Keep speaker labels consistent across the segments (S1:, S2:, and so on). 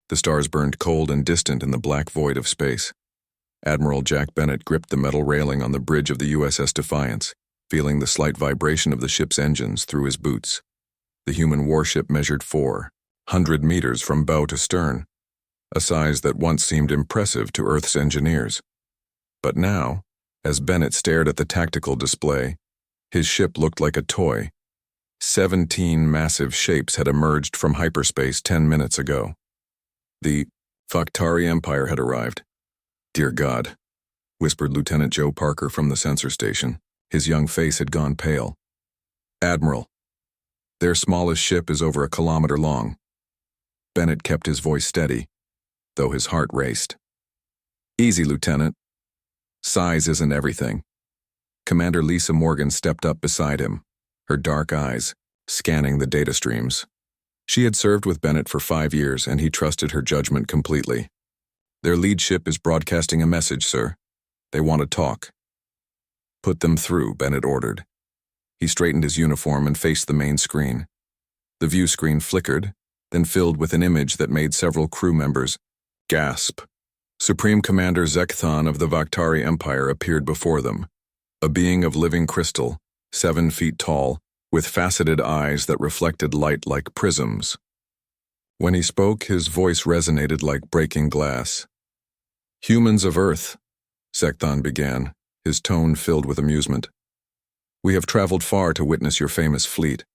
S1: The stars burned cold and distant in the black void of space. Admiral Jack Bennett gripped the metal railing on the bridge of the USS Defiance, feeling the slight vibration of the ship's engines through his boots. The human warship measured 400 meters from bow to stern, a size that once seemed impressive to Earth's engineers. But now, as Bennett stared at the tactical display, his ship looked like a toy. 17 massive shapes had emerged from hyperspace 10 minutes ago. The Vakhtari Empire had arrived. "Dear God," whispered Lieutenant Joe Parker from the sensor station. His young face had gone pale. "Admiral, their smallest ship is over 1 kilometer long." Bennett kept his voice steady, though his heart raced. "Easy, Lieutenant. Size isn't everything." Commander Lisa Morgan stepped up beside him, her dark eyes scanning the data streams. She had served with Bennett for 5 years, and he trusted her judgment completely. "Their lead ship is broadcasting a message, sir. They want to talk." "Put them through," Bennett ordered. He straightened his uniform and faced the main screen. The view screen flickered, then filled with an image that made several crew members gasp. Supreme Commander Zekthon of the Vakhtari Empire appeared before them, a being of living crystal, 7 feet tall, with faceted eyes that reflected light like prisms. When he spoke, his voice resonated like breaking glass. "Humans of Earth," Zekthon began, his tone filled with amusement. "We have traveled far to witness your famous fleet.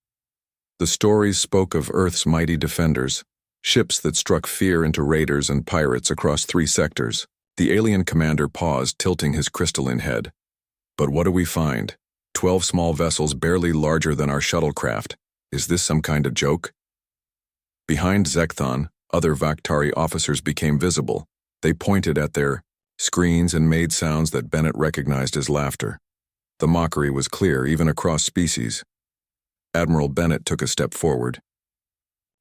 S1: The stories spoke of Earth's mighty defenders, ships that struck fear into raiders and pirates across 3 sectors." The alien commander paused, tilting his crystalline head. "But what do we find? 12 small vessels barely larger than our shuttlecraft. Is this some kind of joke?" Behind Zekthon, other Vakhtari officers became visible. They pointed at their screens and made sounds that Bennett recognized as laughter. The mockery was clear, even across species. Admiral Bennett took a step forward.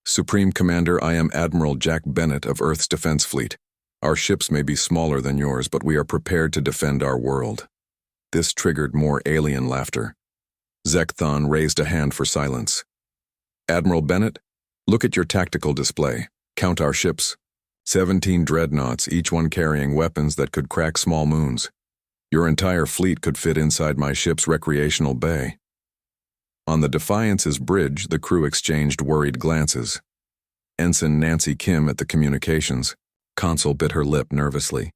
S1: "Supreme Commander, I am Admiral Jack Bennett of Earth's Defense Fleet. Our ships may be smaller than yours, but we are prepared to defend our world." This triggered more alien laughter. Zekthon raised a hand for silence. "Admiral Bennett, look at your tactical display. Count our ships. 17 dreadnoughts, each one carrying weapons that could crack small moons. Your entire fleet could fit inside my ship's recreational bay." On the Defiance's bridge, the crew exchanged worried glances. Ensign Nancy Kim at the communications console bit her lip nervously.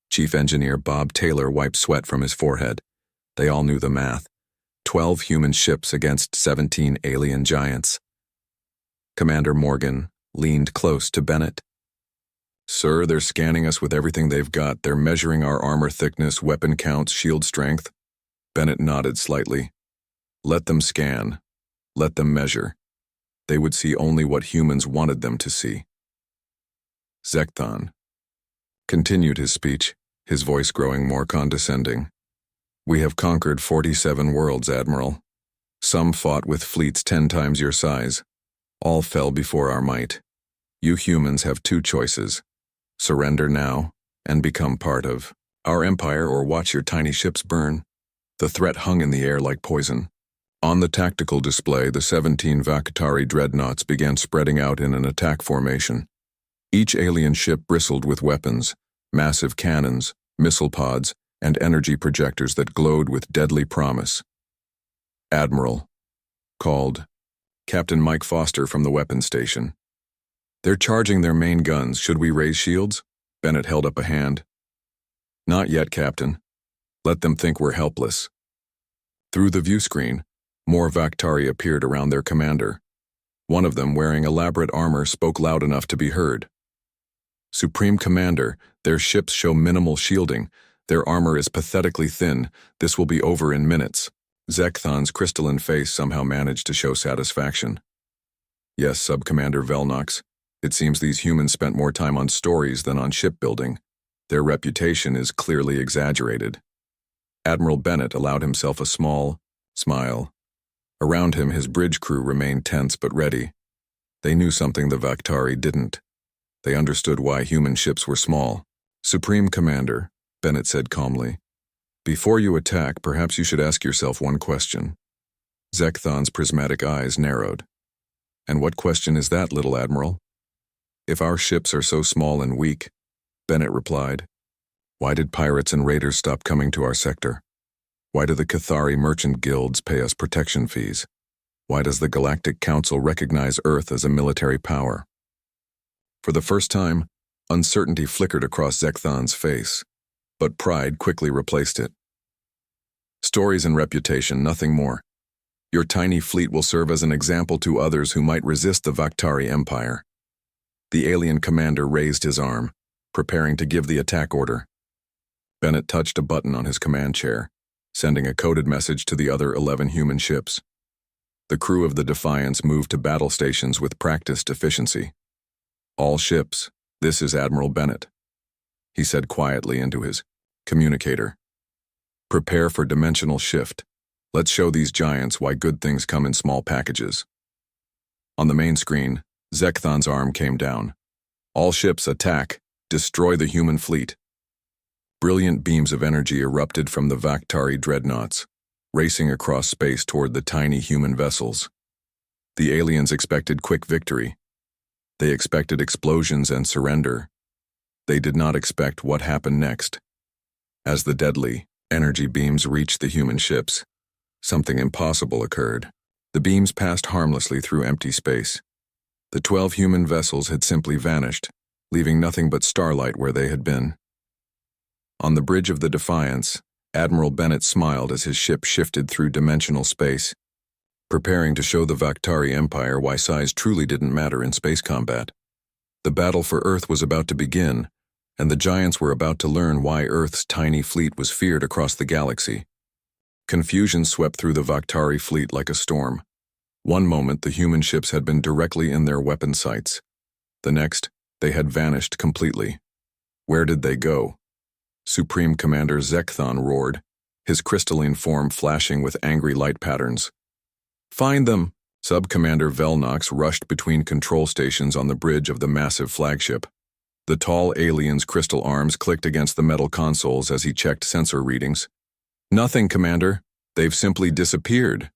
S1: Chief Engineer Bob Taylor wiped sweat from his forehead. They all knew the math. 12 human ships against 17 alien giants. Commander Morgan leaned close to Bennett. "Sir, they're scanning us with everything they've got. They're measuring our armor thickness, weapon counts, shield strength." Bennett nodded slightly. "Let them scan. Let them measure. They would see only what humans wanted them to see." Zekthon continued his speech, his voice growing more condescending. "We have conquered 47 worlds, Admiral. Some fought with fleets 10 times your size. All fell before our might. You humans have 2 choices. Surrender now and become part of our empire, or watch your tiny ships burn." The threat hung in the air like poison. On the tactical display, the 17 Vakhtari dreadnoughts began spreading out in an attack formation. Each alien ship bristled with weapons, massive cannons, missile pods, and energy projectors that glowed with deadly promise. "Admiral," called Captain Mike Foster from the weapons station. "They're charging their main guns. Should we raise shields?" Bennett held up a hand. "Not yet, Captain. Let them think we're helpless." Through the view screen, more Vakhtari appeared around their commander. One of them, wearing elaborate armor, spoke loud enough to be heard. "Supreme Commander, their ships show minimal shielding. Their armor is pathetically thin. This will be over in minutes." Zekthon's crystalline face somehow managed to show satisfaction. "Yes, Sub-Commander Velnox. It seems these humans spent more time on stories than on shipbuilding. Their reputation is clearly exaggerated." Admiral Bennett allowed himself a small smile. Around him, his bridge crew remained tense but ready. They knew something the Vakhtari didn't. They understood why human ships were small. "Supreme Commander," Bennett said calmly, "before you attack, perhaps you should ask yourself one question." Zekthon's prismatic eyes narrowed. "And what question is that, little Admiral?" If our ships are so small and weak, Bennett replied, why did pirates and raiders stop coming to our sector? Why do the Cathari merchant guilds pay us protection fees? Why does the Galactic Council recognize Earth as a military power? For the first time, uncertainty flickered across Zekthon's face, but pride quickly replaced it. Stories and reputation, nothing more. Your tiny fleet will serve as an example to others who might resist the Vakhtari Empire. The alien commander raised his arm, preparing to give the attack order. Bennett touched a button on his command chair, sending a coded message to the other 11 human ships. The crew of the Defiance moved to battle stations with practiced efficiency. All ships, this is Admiral Bennett, he said quietly into his communicator. Prepare for dimensional shift. Let's show these giants why good things come in small packages. On the main screen, Zekthon's arm came down. All ships attack, destroy the human fleet. Brilliant beams of energy erupted from the Vakhtari dreadnoughts, racing across space toward the tiny human vessels. The aliens expected quick victory. They expected explosions and surrender. They did not expect what happened next. As the deadly energy beams reached the human ships, something impossible occurred. The beams passed harmlessly through empty space. The 12 human vessels had simply vanished, leaving nothing but starlight where they had been. On the bridge of the Defiance, Admiral Bennett smiled as his ship shifted through dimensional space, preparing to show the Vakhtari Empire why size truly didn't matter in space combat. The battle for Earth was about to begin, and the giants were about to learn why Earth's tiny fleet was feared across the galaxy. Confusion swept through the Vakhtari fleet like a storm. One moment, the human ships had been directly in their weapon sights. The next, they had vanished completely. Where did they go? Supreme Commander Zekthon roared, his crystalline form flashing with angry light patterns. Find them! Sub-Commander Velnox rushed between control stations on the bridge of the massive flagship. The tall alien's crystal arms clicked against the metal consoles as he checked sensor readings. Nothing, Commander. They've simply disappeared.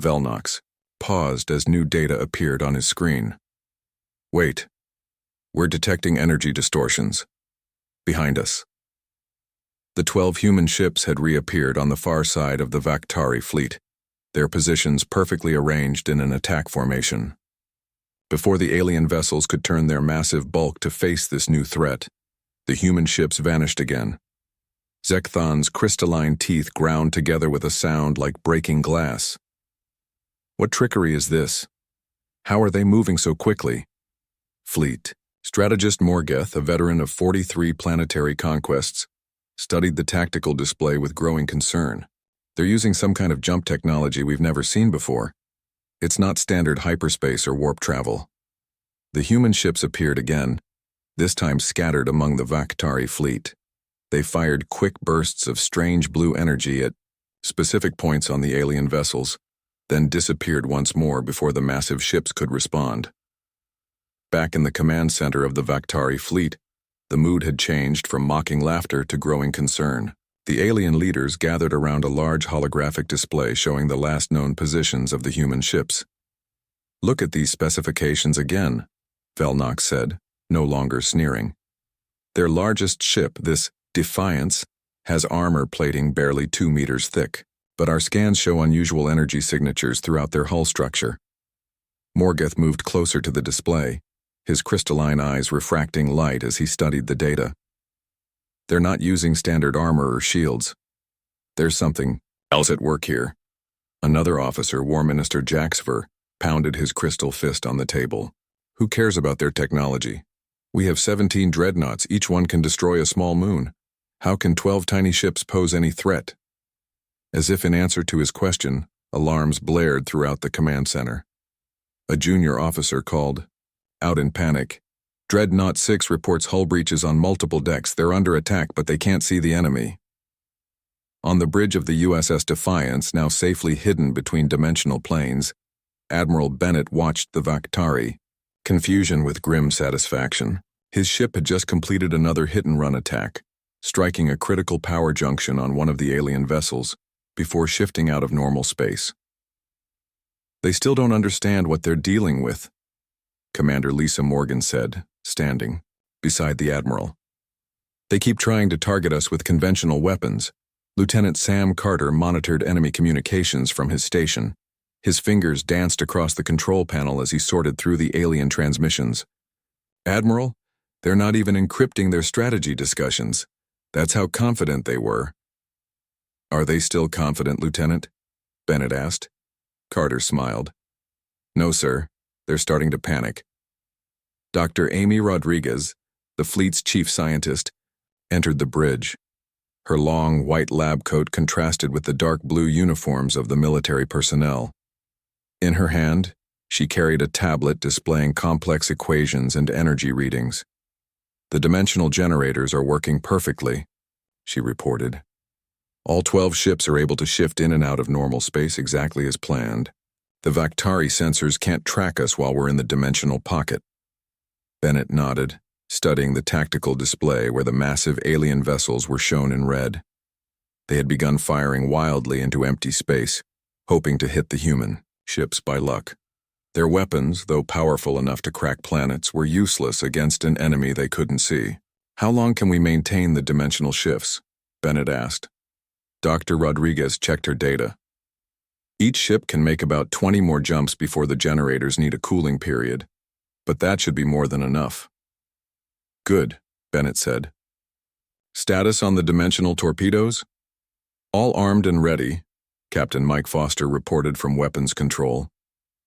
S1: Velnox paused as new data appeared on his screen. Wait. We're detecting energy distortions. Behind us. The 12 human ships had reappeared on the far side of the Vakhtari fleet, their positions perfectly arranged in an attack formation. Before the alien vessels could turn their massive bulk to face this new threat, the human ships vanished again. Zekthon's crystalline teeth ground together with a sound like breaking glass. What trickery is this? How are they moving so quickly? Fleet. Strategist Morgeth, a veteran of 43 planetary conquests, studied the tactical display with growing concern. They're using some kind of jump technology we've never seen before. It's not standard hyperspace or warp travel. The human ships appeared again, this time scattered among the Vakhtari fleet. They fired quick bursts of strange blue energy at specific points on the alien vessels, then disappeared once more before the massive ships could respond. Back in the command center of the Vakhtari fleet, the mood had changed from mocking laughter to growing concern. The alien leaders gathered around a large holographic display showing the last known positions of the human ships. Look at these specifications again, Velnox said, no longer sneering. Their largest ship, this Defiance, has armor plating barely 2 meters thick, but our scans show unusual energy signatures throughout their hull structure. Morgeth moved closer to the display, his crystalline eyes refracting light as he studied the data. They're not using standard armor or shields. There's something else at work here. Another officer, War Minister Jaxver, pounded his crystal fist on the table. Who cares about their technology? We have 17 dreadnoughts, each one can destroy a small moon. How can 12 tiny ships pose any threat? As if in answer to his question, alarms blared throughout the command center. A junior officer called, out in panic, Dreadnought 6 reports hull breaches on multiple decks. They're under attack, but they can't see the enemy. On the bridge of the USS Defiance, now safely hidden between dimensional planes, Admiral Bennett watched the Vakhtari, confusion with grim satisfaction. His ship had just completed another hit-and-run attack, striking a critical power junction on one of the alien vessels before shifting out of normal space. They still don't understand what they're dealing with. Commander Lisa Morgan said, standing beside the Admiral. They keep trying to target us with conventional weapons. Lieutenant Sam Carter monitored enemy communications from his station. His fingers danced across the control panel as he sorted through the alien transmissions. Admiral, they're not even encrypting their strategy discussions. That's how confident they were. Are they still confident, Lieutenant? Bennett asked. Carter smiled. No, sir. They're starting to panic. Dr. Amy Rodriguez, the fleet's chief scientist, entered the bridge. Her long, white lab coat contrasted with the dark blue uniforms of the military personnel. In her hand, she carried a tablet displaying complex equations and energy readings. The dimensional generators are working perfectly, she reported. All 12 ships are able to shift in and out of normal space exactly as planned. The Vactari sensors can't track us while we're in the dimensional pocket. Bennett nodded, studying the tactical display where the massive alien vessels were shown in red. They had begun firing wildly into empty space, hoping to hit the human ships by luck. Their weapons, though powerful enough to crack planets, were useless against an enemy they couldn't see. How long can we maintain the dimensional shifts? Bennett asked. Dr. Rodriguez checked her data. Each ship can make about 20 more jumps before the generators need a cooling period, but that should be more than enough. Good, Bennett said. Status on the dimensional torpedoes? All armed and ready, Captain Mike Foster reported from weapons control.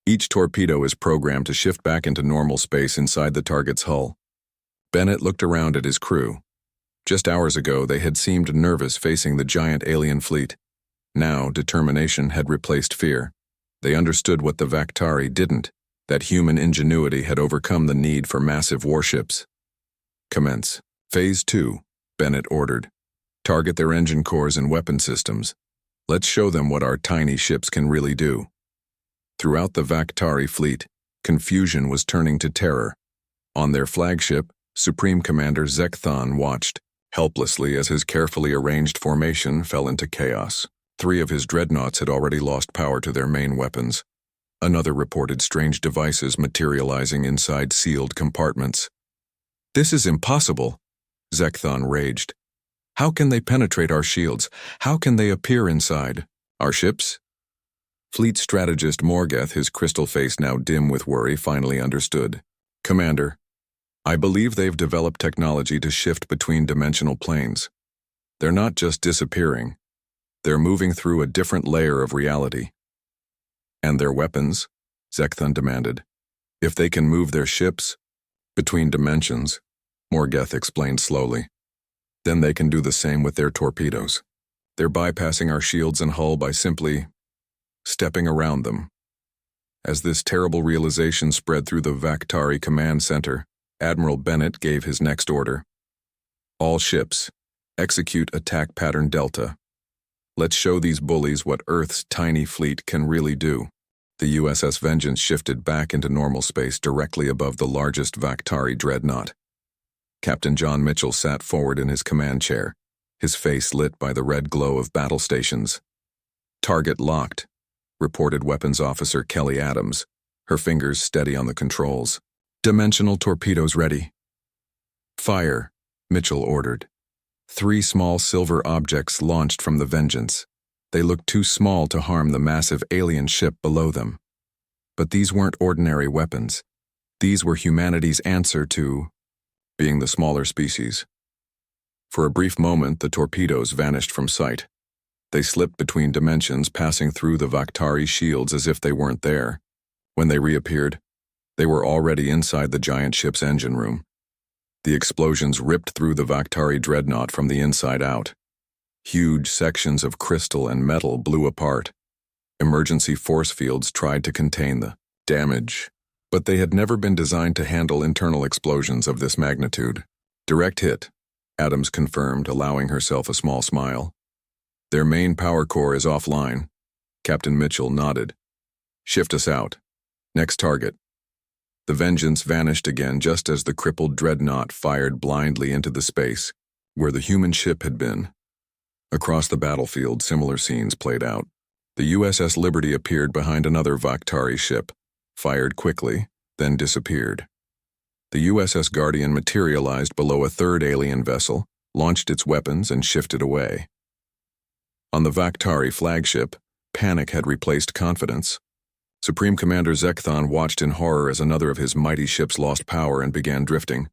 S1: Each torpedo is programmed to shift back into normal space inside the target's hull. Bennett looked around at his crew. Just hours ago, they had seemed nervous facing the giant alien fleet. Now, determination had replaced fear. They understood what the Vactari didn't, that human ingenuity had overcome the need for massive warships. Commence. Phase 2, Bennett ordered. Target their engine cores and weapon systems. Let's show them what our tiny ships can really do. Throughout the Vactari fleet, confusion was turning to terror. On their flagship, Supreme Commander Zekthon watched, helplessly as his carefully arranged formation fell into chaos. 3 of his dreadnoughts had already lost power to their main weapons. Another reported strange devices materializing inside sealed compartments. This is impossible, Zekthon raged. How can they penetrate our shields? How can they appear inside our ships? Fleet strategist Morgeth, his crystal face now dim with worry, finally understood. Commander, I believe they've developed technology to shift between dimensional planes. They're not just disappearing. They're moving through a different layer of reality. And their weapons? Zekthon demanded. If they can move their ships between dimensions, Morgeth explained slowly, then they can do the same with their torpedoes. They're bypassing our shields and hull by simply stepping around them. As this terrible realization spread through the Vactari command center, Admiral Bennett gave his next order. All ships, execute attack pattern Delta. Let's show these bullies what Earth's tiny fleet can really do. The USS Vengeance shifted back into normal space directly above the largest Vactari dreadnought. Captain John Mitchell sat forward in his command chair, his face lit by the red glow of battle stations. Target locked, reported Weapons Officer Kelly Adams, her fingers steady on the controls. Dimensional torpedoes ready. Fire, Mitchell ordered. 3 small silver objects launched from the Vengeance. They looked too small to harm the massive alien ship below them. But these weren't ordinary weapons. These were humanity's answer to being the smaller species. For a brief moment, the torpedoes vanished from sight. They slipped between dimensions, passing through the Vactari shields as if they weren't there. When they reappeared, they were already inside the giant ship's engine room. The explosions ripped through the Vactari dreadnought from the inside out. Huge sections of crystal and metal blew apart. Emergency force fields tried to contain the damage, but they had never been designed to handle internal explosions of this magnitude. Direct hit, Adams confirmed, allowing herself a small smile. Their main power core is offline. Captain Mitchell nodded. Shift us out. Next target. The Vengeance vanished again just as the crippled dreadnought fired blindly into the space where the human ship had been. Across the battlefield, similar scenes played out. The USS Liberty appeared behind another Vactari ship. Fired quickly, then disappeared. The USS Guardian materialized below a third alien vessel, launched its weapons, and shifted away. On the Vakhtari flagship, panic had replaced confidence. Supreme Commander Zekthon watched in horror as another of his mighty ships lost power and began drifting.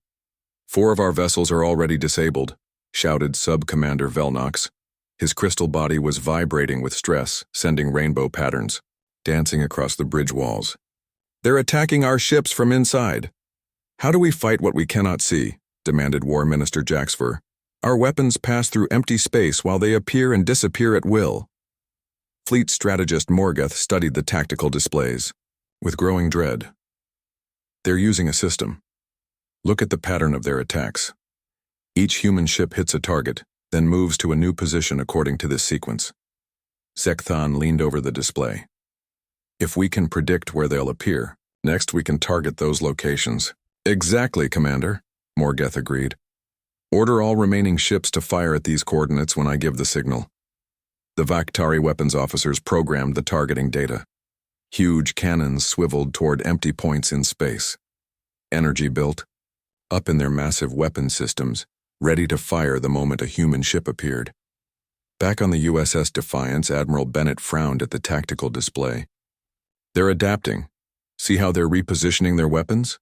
S1: "4 of our vessels are already disabled," shouted Sub-Commander Velnox. His crystal body was vibrating with stress, sending rainbow patterns, dancing across the bridge walls. "They're attacking our ships from inside." "How do we fight what we cannot see?" demanded War Minister Jaxfer. "Our weapons pass through empty space while they appear and disappear at will." Fleet strategist Morgoth studied the tactical displays with growing dread. "They're using a system. Look at the pattern of their attacks. Each human ship hits a target, then moves to a new position according to this sequence." Zekthon leaned over the display. "If we can predict where they'll appear, next we can target those locations." "Exactly, Commander," Morgoth agreed. "Order all remaining ships to fire at these coordinates when I give the signal." The Vakhtari weapons officers programmed the targeting data. Huge cannons swiveled toward empty points in space. Energy built up in their massive weapon systems, ready to fire the moment a human ship appeared. Back on the USS Defiance, Admiral Bennett frowned at the tactical display. "They're adapting. See how they're repositioning their weapons?"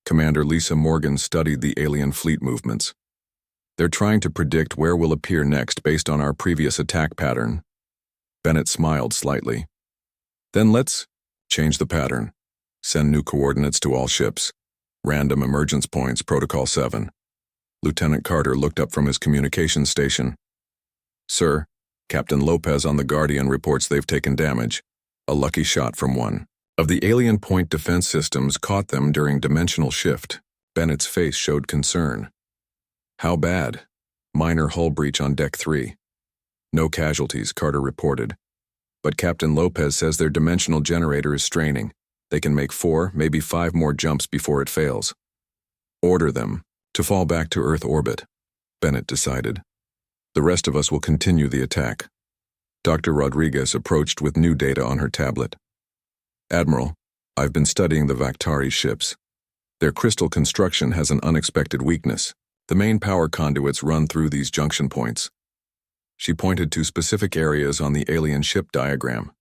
S1: Commander Lisa Morgan studied the alien fleet movements. "They're trying to predict where we'll appear next based on our previous attack pattern." Bennett smiled slightly. "Then let's change the pattern. Send new coordinates to all ships. Random emergence points, Protocol 7. Lieutenant Carter looked up from his communications station. "Sir, Captain Lopez on the Guardian reports they've taken damage. A lucky shot from one of the alien point defense systems caught them during dimensional shift." Bennett's face showed concern. "How bad?" "Minor hull breach on Deck 3. No casualties," Carter reported. "But Captain Lopez says their dimensional generator is straining. They can make 4, maybe 5 more jumps before it fails." "Order them to fall back to Earth orbit," Bennett decided. "The rest of us will continue the attack." Dr. Rodriguez approached with new data on her tablet. "Admiral, I've been studying the Vakhtari ships. Their crystal construction has an unexpected weakness. The main power conduits run through these junction points." She pointed to specific areas on the alien ship diagram.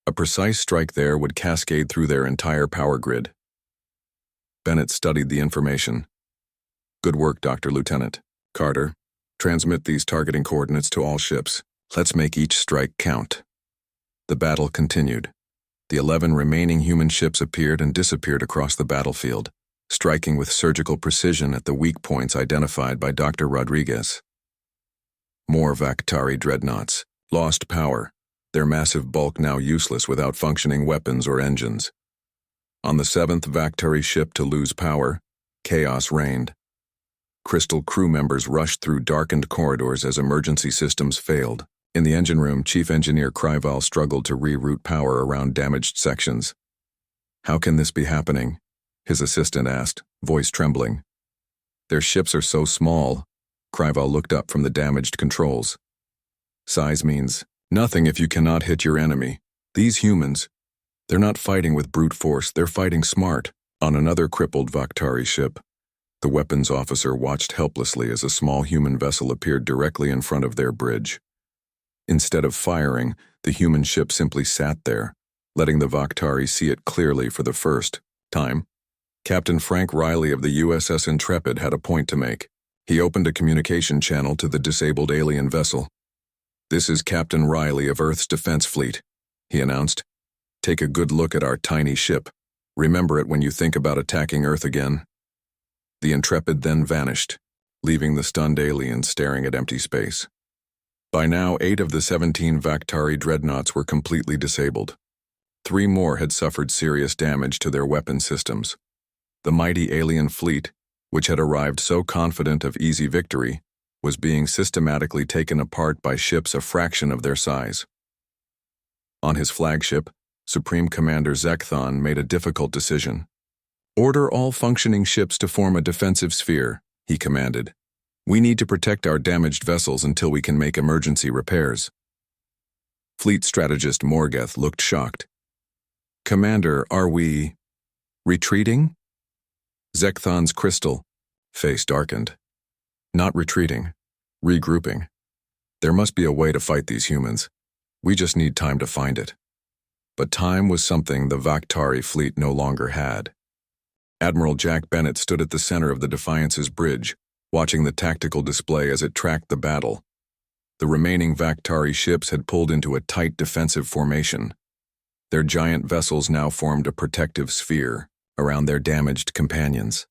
S1: A precise strike there would cascade through their entire power grid. Bennett studied the information. "Good work, Dr. Lieutenant. Carter, transmit these targeting coordinates to all ships. Let's make each strike count." The battle continued. The 11 remaining human ships appeared and disappeared across the battlefield, striking with surgical precision at the weak points identified by Dr. Rodriguez. More Vakhtari dreadnoughts lost power, their massive bulk now useless without functioning weapons or engines. On the 7th Vakhtari ship to lose power, chaos reigned. Crystal crew members rushed through darkened corridors as emergency systems failed. In the engine room, Chief Engineer Kryval struggled to reroute power around damaged sections. "How can this be happening?" his assistant asked, voice trembling. "Their ships are so small." Kryval looked up from the damaged controls. "Size means nothing if you cannot hit your enemy. These humans, they're not fighting with brute force, they're fighting smart." On another crippled Vakhtari ship, the weapons officer watched helplessly as a small human vessel appeared directly in front of their bridge. Instead of firing, the human ship simply sat there, letting the Vakhtari see it clearly for the first time. Captain Frank Riley of the USS Intrepid had a point to make. He opened a communication channel to the disabled alien vessel. "This is Captain Riley of Earth's Defense Fleet," he announced. "Take a good look at our tiny ship. Remember it when you think about attacking Earth again." The Intrepid then vanished, leaving the stunned aliens staring at empty space. By now, 8 of the 17 Vakhtari dreadnoughts were completely disabled. 3 more had suffered serious damage to their weapon systems. The mighty alien fleet, which had arrived so confident of easy victory, was being systematically taken apart by ships a fraction of their size. On his flagship, Supreme Commander Zekthon made a difficult decision. "Order all functioning ships to form a defensive sphere," he commanded. "We need to protect our damaged vessels until we can make emergency repairs." Fleet strategist Morgoth looked shocked. "Commander, are we—" Retreating? Zekthon's crystal face darkened. Not retreating. Regrouping. There must be a way to fight these humans. We just need time to find it. But time was something the Vakhtari fleet no longer had. Admiral Jack Bennett stood at the center of the Defiance's bridge, watching the tactical display as it tracked the battle. The remaining Vakhtari ships had pulled into a tight defensive formation. Their giant vessels now formed a protective sphere around their damaged companions.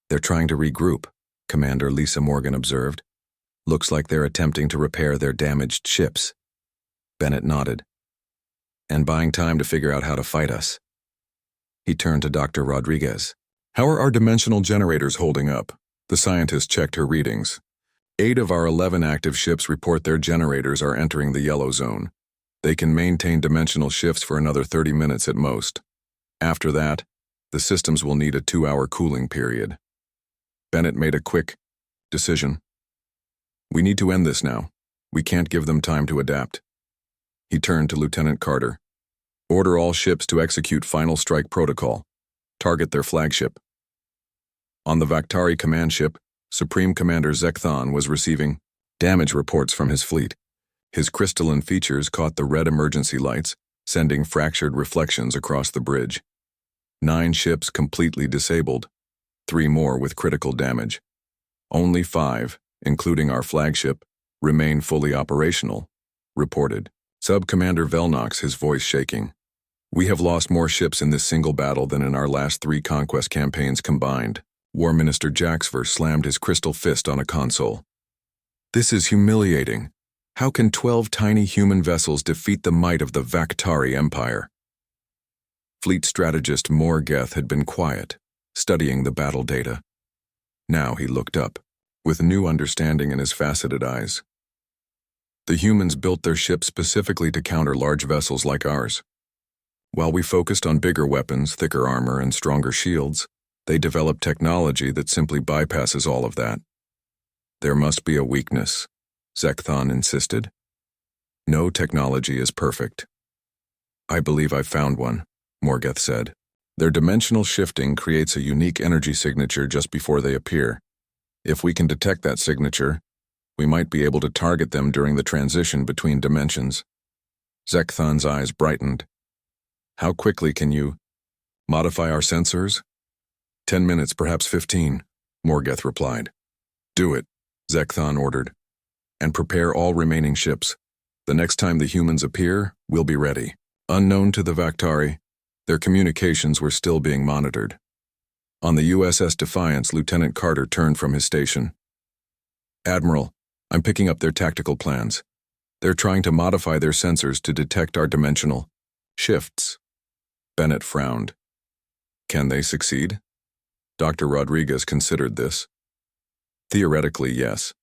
S1: "They're trying to regroup," Commander Lisa Morgan observed. "Looks like they're attempting to repair their damaged ships." Bennett nodded. "And buying time to figure out how to fight us." He turned to Dr. Rodriguez. "How are our dimensional generators holding up?" The scientist checked her readings. 8 of our 11 active ships report their generators are entering the yellow zone. They can maintain dimensional shifts for another 30 minutes at most. After that, the systems will need a 2-hour cooling period. Bennett made a quick decision. "We need to end this now. We can't give them time to adapt." He turned to Lieutenant Carter. "Order all ships to execute final strike protocol. Target their flagship." On the Vakhtari command ship, Supreme Commander Zekthon was receiving damage reports from his fleet. His crystalline features caught the red emergency lights, sending fractured reflections across the bridge. 9 ships completely disabled, 3 more with critical damage. Only 5, including our flagship, remain fully operational, reported. Sub-Commander Velnox, his voice shaking. "We have lost more ships in this single battle than in our last 3 conquest campaigns combined." War Minister Jaxver slammed his crystal fist on a console. "This is humiliating. How can 12 tiny human vessels defeat the might of the Vakhtari Empire?" Fleet strategist Morgeth had been quiet, studying the battle data. Now he looked up, with new understanding in his faceted eyes. "The humans built their ships specifically to counter large vessels like ours. While we focused on bigger weapons, thicker armor, and stronger shields, they developed technology that simply bypasses all of that." "There must be a weakness," Zekthon insisted. "No technology is perfect." "I believe I've found one," Morgeth said. "Their dimensional shifting creates a unique energy signature just before they appear. If we can detect that signature, we might be able to target them during the transition between dimensions." Zekthon's eyes brightened. "How quickly can you modify our sensors?" 10 minutes, perhaps 15, Morgeth replied. "Do it," Zekthon ordered. "And prepare all remaining ships. The next time the humans appear, we'll be ready." Unknown to the Vakhtari, their communications were still being monitored. On the USS Defiance, Lieutenant Carter turned from his station. "Admiral, I'm picking up their tactical plans. They're trying to modify their sensors to detect our dimensional shifts." Bennett frowned. "Can they succeed?" Dr. Rodriguez considered this. "Theoretically, yes.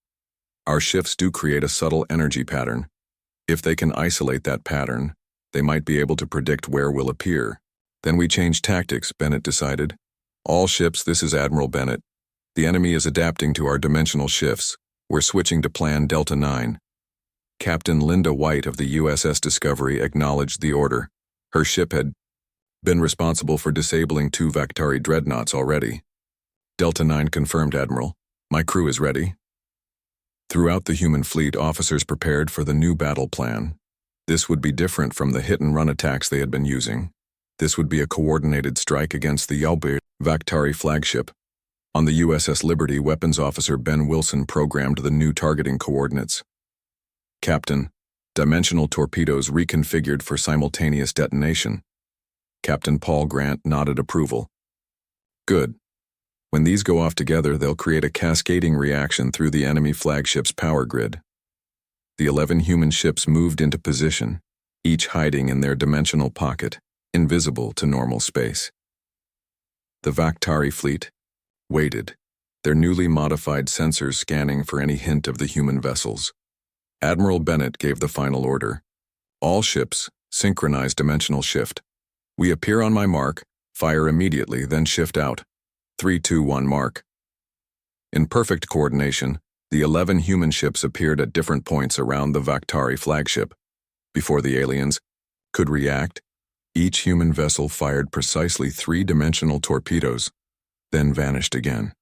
S1: Our shifts do create a subtle energy pattern. If they can isolate that pattern, they might be able to predict where we'll appear. Then we change tactics," Bennett decided. "All ships, this is Admiral Bennett. The enemy is adapting to our dimensional shifts. We're switching to Plan Delta 9. Captain Linda White of the USS Discovery acknowledged the order. Her ship had been responsible for disabling 2 Vakhtari dreadnoughts already. "Delta 9 confirmed, Admiral. My crew is ready." Throughout the human fleet, officers prepared for the new battle plan. This would be different from the hit-and-run attacks they had been using. This would be a coordinated strike against the Yalbir Vakhtari flagship. On the USS Liberty, Weapons Officer Ben Wilson programmed the new targeting coordinates. "Captain, dimensional torpedoes reconfigured for simultaneous detonation." Captain Paul Grant nodded approval. "Good. When these go off together, they'll create a cascading reaction through the enemy flagship's power grid." The 11 human ships moved into position, each hiding in their dimensional pocket, invisible to normal space. The Vakhtari fleet waited, their newly modified sensors scanning for any hint of the human vessels. Admiral Bennett gave the final order. "All ships, synchronize dimensional shift. We appear on my mark, fire immediately, then shift out. 3, 2, 1 mark." In perfect coordination, the 11 human ships appeared at different points around the Vakhtari flagship. Before the aliens could react, Each human vessel fired precisely 3-dimensional torpedoes, then vanished again.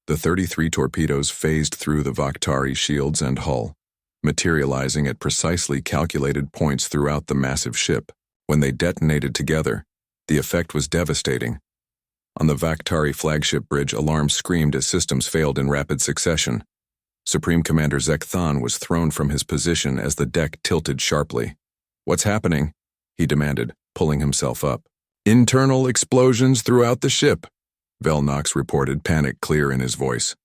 S1: The 33 torpedoes phased through the Vakhtari shields and hull, materializing at precisely calculated points throughout the massive ship. When they detonated together, the effect was devastating. On the Vakhtari flagship bridge, alarms screamed as systems failed in rapid succession. Supreme Commander Zekthon was thrown from his position as the deck tilted sharply. "What's happening?" he demanded, pulling himself up. "Internal explosions throughout the ship," Velnox reported, panic clear in his voice.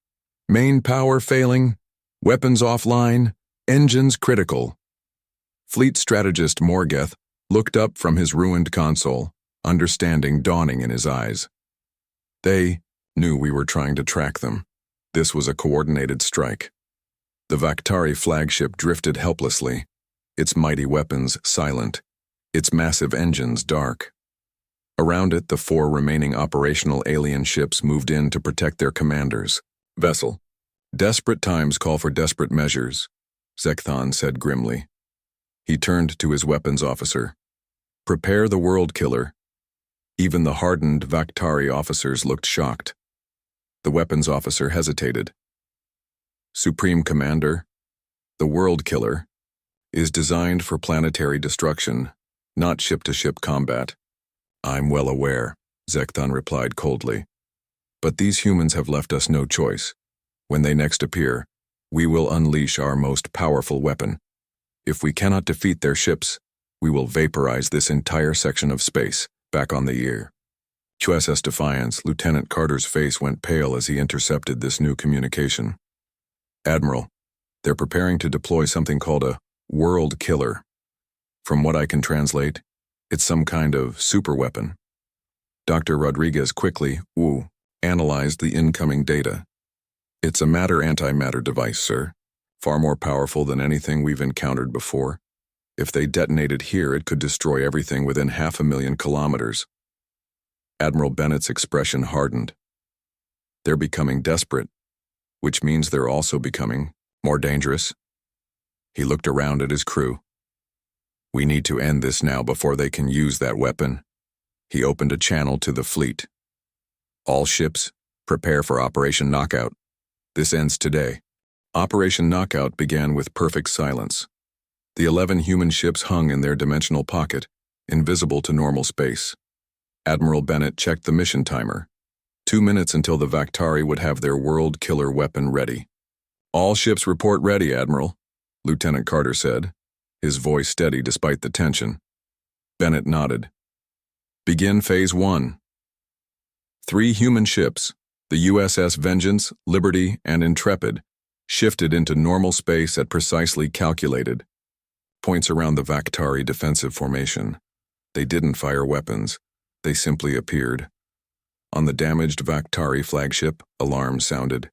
S1: "Main power failing, weapons offline, engines critical." Fleet strategist Morgeth looked up from his ruined console, understanding dawning in his eyes. They knew we were trying to track them. This was a coordinated strike. The Vakhtari flagship drifted helplessly, its mighty weapons silent, its massive engines dark. Around it, the 4 remaining operational alien ships moved in to protect their commanders. "Vessel, desperate times call for desperate measures," Zekthon said grimly. He turned to his weapons officer. "Prepare the World Killer." Even the hardened Vakhtari officers looked shocked. The weapons officer hesitated. "Supreme Commander, the World Killer is designed for planetary destruction, not ship-to-ship combat." "I'm well aware," Zekthon replied coldly. "But these humans have left us no choice. When they next appear, we will unleash our most powerful weapon. If we cannot defeat their ships, we will vaporize this entire section of space." Back on the ear. USS Defiance, Lieutenant Carter's face went pale as he intercepted this new communication. "Admiral, they're preparing to deploy something called a World Killer. From what I can translate, it's some kind of superweapon." Dr. Rodriguez quickly, analyzed the incoming data. "It's a matter-antimatter device, sir. Far more powerful than anything we've encountered before. If they detonated here, it could destroy everything within 500,000 kilometers." Admiral Bennett's expression hardened. "They're becoming desperate, which means they're also becoming more dangerous." He looked around at his crew. "We need to end this now before they can use that weapon." He opened a channel to the fleet. "All ships, prepare for Operation Knockout. This ends today." Operation Knockout began with perfect silence. The 11 human ships hung in their dimensional pocket, invisible to normal space. Admiral Bennett checked the mission timer. 2 minutes until the Vakhtari would have their World Killer weapon ready. "All ships report ready, Admiral," Lieutenant Carter said, his voice steady despite the tension. Bennett nodded. "Begin Phase 1. 3 human ships, the USS Vengeance, Liberty, and Intrepid, shifted into normal space at precisely calculated points around the Vakhtari defensive formation. They didn't fire weapons. They simply appeared. On the damaged Vakhtari flagship, alarms sounded.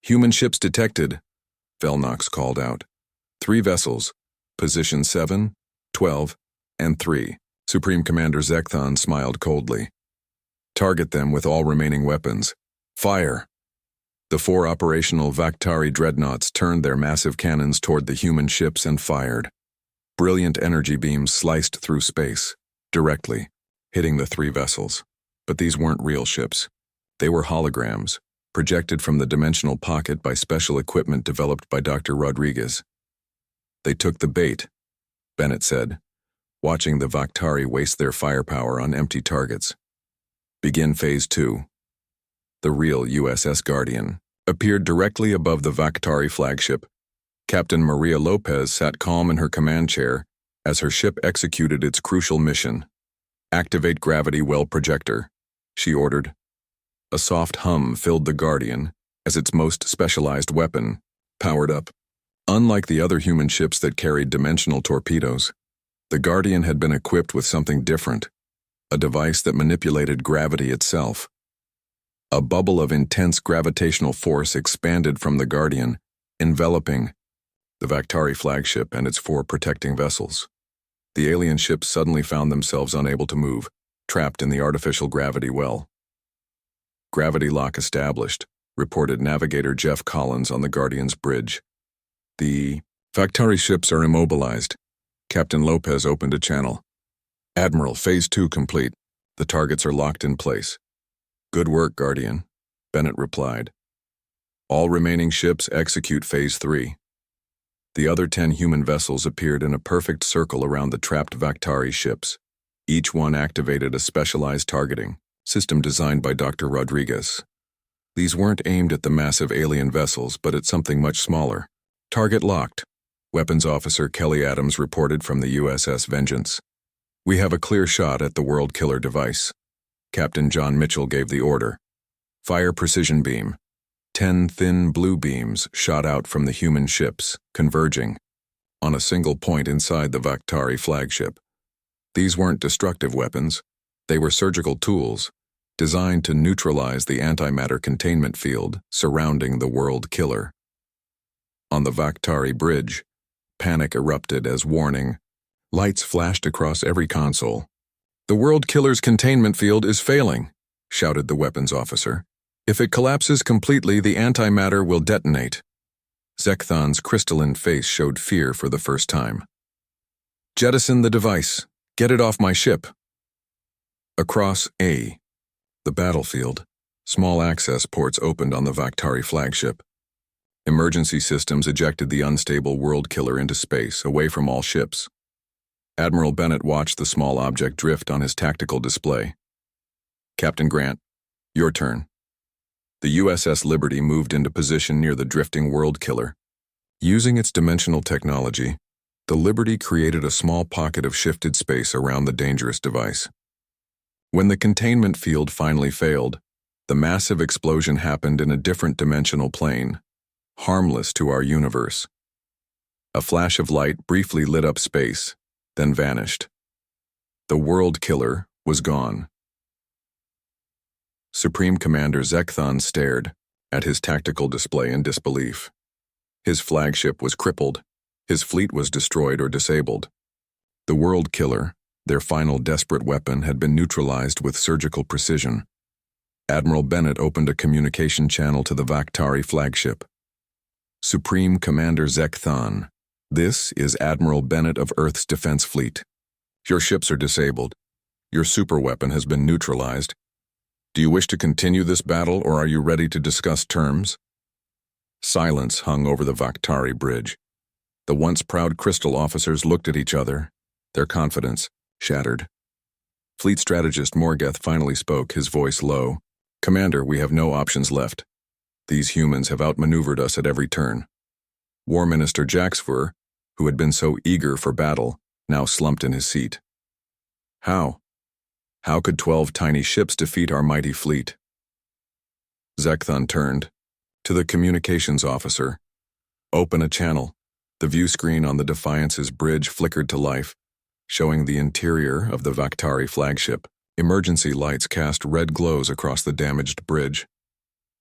S1: "Human ships detected," Velnox called out. 3 vessels, position 7, 12, and 3. Supreme Commander Zekthon smiled coldly. "Target them with all remaining weapons. Fire!" The 4 operational Vakhtari dreadnoughts turned their massive cannons toward the human ships and fired. Brilliant energy beams sliced through space, directly, hitting the 3 vessels. But these weren't real ships. They were holograms, projected from the dimensional pocket by special equipment developed by Dr. Rodriguez. "They took the bait," Bennett said, watching the Vakhtari waste their firepower on empty targets. "Begin Phase 2. The real USS Guardian appeared directly above the Vakhtari flagship. Captain Maria Lopez sat calm in her command chair as her ship executed its crucial mission. "Activate gravity well projector," she ordered. A soft hum filled the Guardian as its most specialized weapon powered up. Unlike the other human ships that carried dimensional torpedoes, the Guardian had been equipped with something different, a device that manipulated gravity itself. A bubble of intense gravitational force expanded from the Guardian, enveloping the Vakhtari flagship and its 4 protecting vessels. The alien ships suddenly found themselves unable to move, trapped in the artificial gravity well. "Gravity lock established," reported Navigator Jeff Collins on the Guardian's bridge. "The Vakhtari ships are immobilized." Captain Lopez opened a channel. Admiral, Phase 2 complete. The targets are locked in place. Good work, Guardian, Bennett replied. All remaining ships execute Phase 3. The other 10 human vessels appeared in a perfect circle around the trapped Vaktari ships. Each one activated a specialized targeting system designed by Dr. Rodriguez. These weren't aimed at the massive alien vessels, but at something much smaller. Target locked, Weapons Officer Kelly Adams reported from the USS Vengeance. We have a clear shot at the World Killer device. Captain John Mitchell gave the order. Fire precision beam. 10 thin blue beams shot out from the human ships, converging on a single point inside the Vaktari flagship. These weren't destructive weapons. They were surgical tools, designed to neutralize the antimatter containment field surrounding the World Killer. On the Vaktari bridge, panic erupted as warning. Lights flashed across every console. "The World Killer's containment field is failing," shouted the weapons officer. "If it collapses completely, the antimatter will detonate." Zekthon's crystalline face showed fear for the first time. "Jettison the device. Get it off my ship." Across A, the battlefield, small access ports opened on the Vaktari flagship. Emergency systems ejected the unstable World Killer into space, away from all ships. Admiral Bennett watched the small object drift on his tactical display. "Captain Grant, your turn." The USS Liberty moved into position near the drifting World Killer. Using its dimensional technology, the Liberty created a small pocket of shifted space around the dangerous device. When the containment field finally failed, the massive explosion happened in a different dimensional plane, harmless to our universe. A flash of light briefly lit up space, then vanished. The World Killer was gone. Supreme Commander Zekthon stared at his tactical display in disbelief. His flagship was crippled. His fleet was destroyed or disabled. The World Killer, their final desperate weapon, had been neutralized with surgical precision. Admiral Bennett opened a communication channel to the Vaktari flagship. "Supreme Commander Zekthon, this is Admiral Bennett of Earth's Defense Fleet. Your ships are disabled. Your superweapon has been neutralized. Do you wish to continue this battle, or are you ready to discuss terms?" Silence hung over the Vaktari bridge. The once proud Crystal officers looked at each other, their confidence shattered. Fleet strategist Morgeth finally spoke, his voice low. "Commander, we have no options left. These humans have outmaneuvered us at every turn." War Minister Jaxfur, who had been so eager for battle, now slumped in his seat. How? How could 12 tiny ships defeat our mighty fleet? Zekthon turned to the communications officer. "Open a channel." The view screen on the Defiance's bridge flickered to life, showing the interior of the Vaktari flagship. Emergency lights cast red glows across the damaged bridge.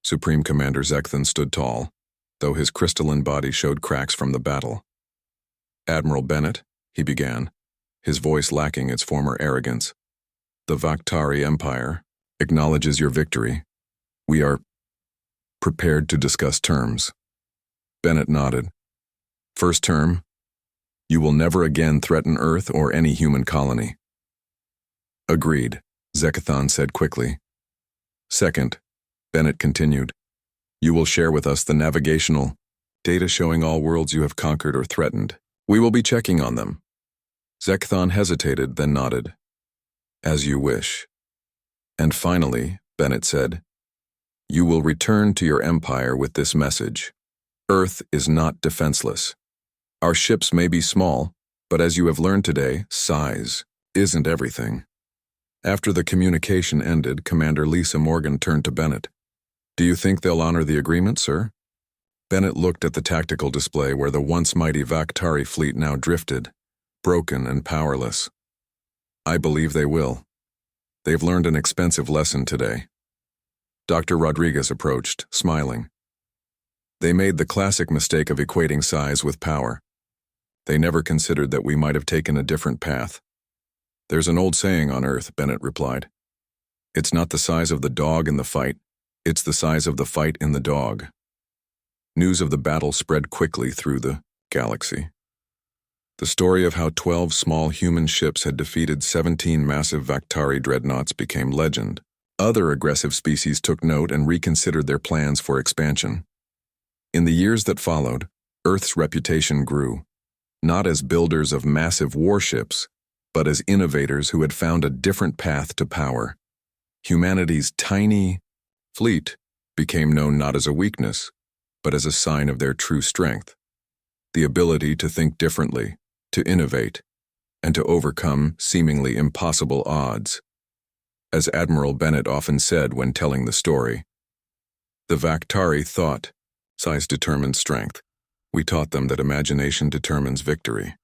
S1: Supreme Commander Zekthon stood tall, though his crystalline body showed cracks from the battle. "Admiral Bennett," he began, his voice lacking its former arrogance, "the Vaktari Empire acknowledges your victory. We are prepared to discuss terms." Bennett nodded. "First term, you will never again threaten Earth or any human colony." "Agreed," Zekthon said quickly. "Second," Bennett continued, "you will share with us the navigational data showing all worlds you have conquered or threatened. We will be checking on them." Zekthon hesitated, then nodded. "As you wish." "And finally," Bennett said, "you will return to your empire with this message. Earth is not defenseless. Our ships may be small, but as you have learned today, size isn't everything." After the communication ended, Commander Lisa Morgan turned to Bennett. "Do you think they'll honor the agreement, sir?" Bennett looked at the tactical display where the once mighty Vaktari fleet now drifted, broken and powerless. "I believe they will. They've learned an expensive lesson today." Dr. Rodriguez approached, smiling. "They made the classic mistake of equating size with power. They never considered that we might have taken a different path." "There's an old saying on Earth," Bennett replied. "It's not the size of the dog in the fight, it's the size of the fight in the dog." News of the battle spread quickly through the galaxy. The story of how 12 small human ships had defeated 17 massive Vactari dreadnoughts became legend. Other aggressive species took note and reconsidered their plans for expansion. In the years that followed, Earth's reputation grew, not as builders of massive warships, but as innovators who had found a different path to power. Humanity's tiny fleet became known not as a weakness, but as a sign of their true strength. The ability to think differently, to innovate, and to overcome seemingly impossible odds. As Admiral Bennett often said when telling the story, "The Vactari thought size determined strength. We taught them that imagination determines victory."